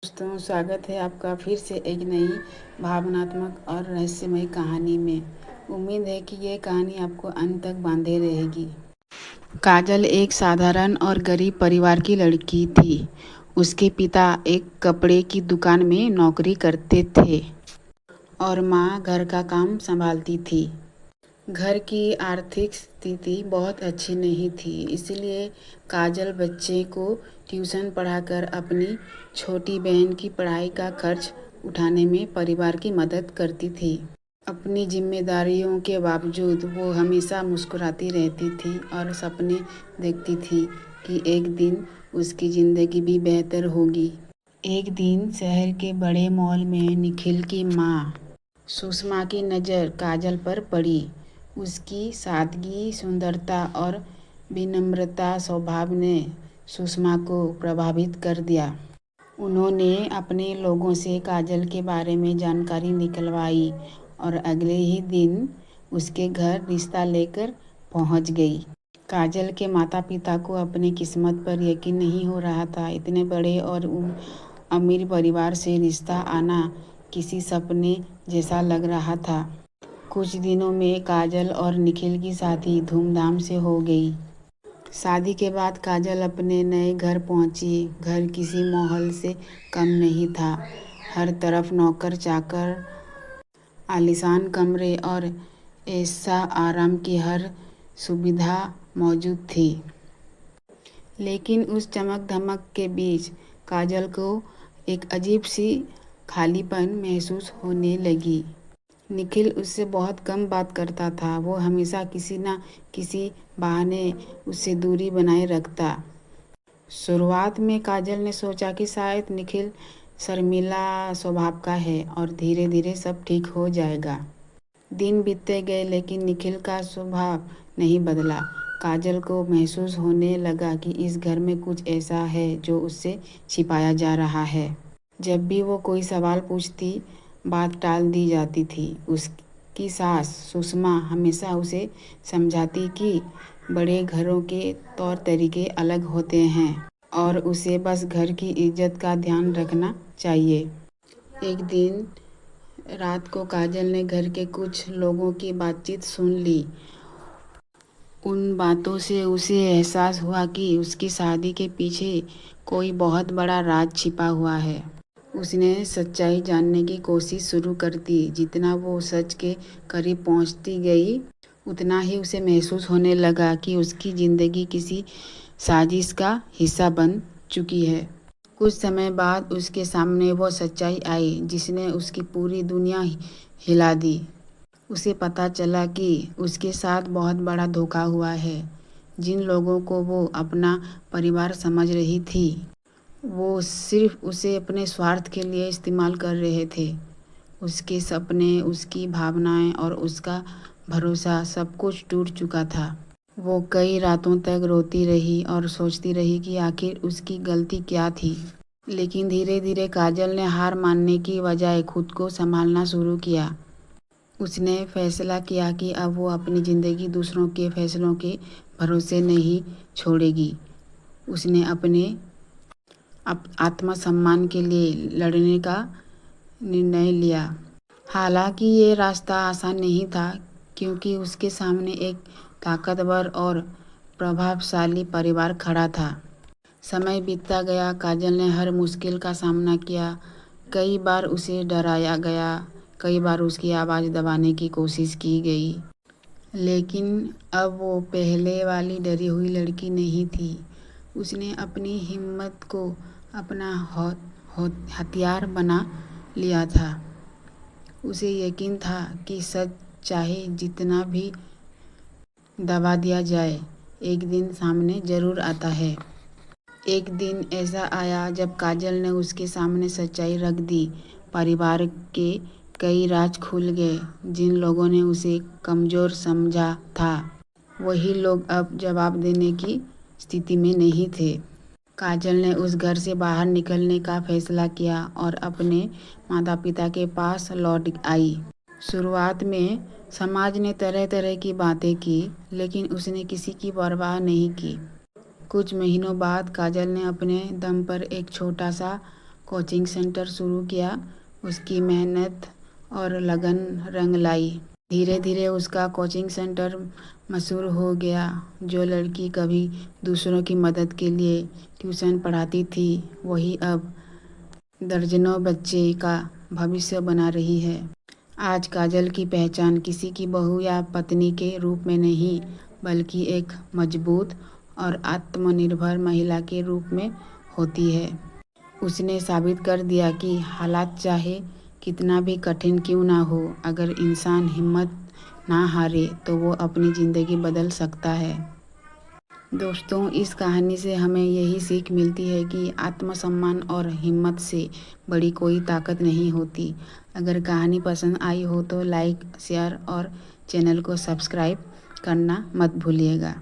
दोस्तों, स्वागत है आपका फिर से एक नई भावनात्मक और रहस्यमयी कहानी में। उम्मीद है कि ये कहानी आपको अंत तक बांधे रहेगी। काजल एक साधारण और गरीब परिवार की लड़की थी। उसके पिता एक कपड़े की दुकान में नौकरी करते थे और माँ घर का काम संभालती थी। घर की आर्थिक स्थिति बहुत अच्छी नहीं थी, इसलिए काजल बच्चे को ट्यूशन पढ़ाकर अपनी छोटी बहन की पढ़ाई का खर्च उठाने में परिवार की मदद करती थी। अपनी जिम्मेदारियों के बावजूद वो हमेशा मुस्कुराती रहती थी और सपने देखती थी कि एक दिन उसकी ज़िंदगी भी बेहतर होगी। एक दिन शहर के बड़े मॉल में निखिल की माँ सुषमा की नज़र काजल पर पड़ी। उसकी सादगी, सुंदरता और विनम्रता स्वभाव ने सुषमा को प्रभावित कर दिया। उन्होंने अपने लोगों से काजल के बारे में जानकारी निकलवाई और अगले ही दिन उसके घर रिश्ता लेकर पहुंच गई। काजल के माता पिता को अपनी किस्मत पर यकीन नहीं हो रहा था। इतने बड़े और अमीर परिवार से रिश्ता आना किसी सपने जैसा लग रहा था। कुछ दिनों में काजल और निखिल की शादी धूमधाम से हो गई। शादी के बाद काजल अपने नए घर पहुंची। घर किसी महल से कम नहीं था। हर तरफ नौकर चाकर, आलीशान कमरे और ऐसा आराम की हर सुविधा मौजूद थी। लेकिन उस चमक धमक के बीच काजल को एक अजीब सी खालीपन महसूस होने लगी। निखिल उससे बहुत कम बात करता था। वो हमेशा किसी न किसी बहाने उससे दूरी बनाए रखता। शुरुआत में काजल ने सोचा कि शायद निखिल शर्मीला स्वभाव का है और धीरे धीरे सब ठीक हो जाएगा। दिन बीतते गए लेकिन निखिल का स्वभाव नहीं बदला। काजल को महसूस होने लगा कि इस घर में कुछ ऐसा है जो उससे छिपाया जा रहा है। जब भी वो कोई सवाल पूछती, बात टाल दी जाती थी। उसकी सास सुषमा हमेशा उसे समझाती कि बड़े घरों के तौर तरीके अलग होते हैं और उसे बस घर की इज्जत का ध्यान रखना चाहिए। एक दिन रात को काजल ने घर के कुछ लोगों की बातचीत सुन ली। उन बातों से उसे एहसास हुआ कि उसकी शादी के पीछे कोई बहुत बड़ा राज छिपा हुआ है। उसने सच्चाई जानने की कोशिश शुरू कर दी। जितना वो सच के करीब पहुंचती गई, उतना ही उसे महसूस होने लगा कि उसकी ज़िंदगी किसी साजिश का हिस्सा बन चुकी है। कुछ समय बाद उसके सामने वो सच्चाई आई जिसने उसकी पूरी दुनिया हिला दी। उसे पता चला कि उसके साथ बहुत बड़ा धोखा हुआ है। जिन लोगों को वो अपना परिवार समझ रही थी, वो सिर्फ उसे अपने स्वार्थ के लिए इस्तेमाल कर रहे थे। उसके सपने, उसकी भावनाएं और उसका भरोसा सब कुछ टूट चुका था। वो कई रातों तक रोती रही और सोचती रही कि आखिर उसकी गलती क्या थी। लेकिन धीरे धीरे काजल ने हार मानने की बजाय खुद को संभालना शुरू किया। उसने फैसला किया कि अब वो अपनी ज़िंदगी दूसरों के फैसलों के भरोसे नहीं छोड़ेगी। उसने अपने आत्मसम्मान के लिए लड़ने का निर्णय लिया। हालांकि ये रास्ता आसान नहीं था, क्योंकि उसके सामने एक ताकतवर और प्रभावशाली परिवार खड़ा था। समय बीतता गया। काजल ने हर मुश्किल का सामना किया। कई बार उसे डराया गया, कई बार उसकी आवाज़ दबाने की कोशिश की गई। लेकिन अब वो पहले वाली डरी हुई लड़की नहीं थी। उसने अपनी हिम्मत को अपना हथियार बना लिया था। उसे यकीन था कि सच चाहे जितना भी दबा दिया जाए, एक दिन सामने ज़रूर आता है। एक दिन ऐसा आया जब काजल ने उसके सामने सच्चाई रख दी। परिवार के कई राज खुल गए। जिन लोगों ने उसे कमज़ोर समझा था, वही लोग अब जवाब देने की स्थिति में नहीं थे। काजल ने उस घर से बाहर निकलने का फैसला किया और अपने माता पिता के पास लौट आई। शुरुआत में समाज ने तरह तरह की बातें की, लेकिन उसने किसी की परवाह नहीं की। कुछ महीनों बाद काजल ने अपने दम पर एक छोटा सा कोचिंग सेंटर शुरू किया। उसकी मेहनत और लगन रंग लाई। धीरे धीरे उसका कोचिंग सेंटर मशहूर हो गया। जो लड़की कभी दूसरों की मदद के लिए ट्यूशन पढ़ाती थी, वही अब दर्जनों बच्चे का भविष्य बना रही है। आज काजल की पहचान किसी की बहू या पत्नी के रूप में नहीं, बल्कि एक मजबूत और आत्मनिर्भर महिला के रूप में होती है। उसने साबित कर दिया कि हालात चाहे कितना भी कठिन क्यों ना हो, अगर इंसान हिम्मत ना हारे तो वो अपनी ज़िंदगी बदल सकता है। दोस्तों, इस कहानी से हमें यही सीख मिलती है कि आत्मसम्मान और हिम्मत से बड़ी कोई ताकत नहीं होती। अगर कहानी पसंद आई हो तो लाइक, शेयर और चैनल को सब्सक्राइब करना मत भूलिएगा।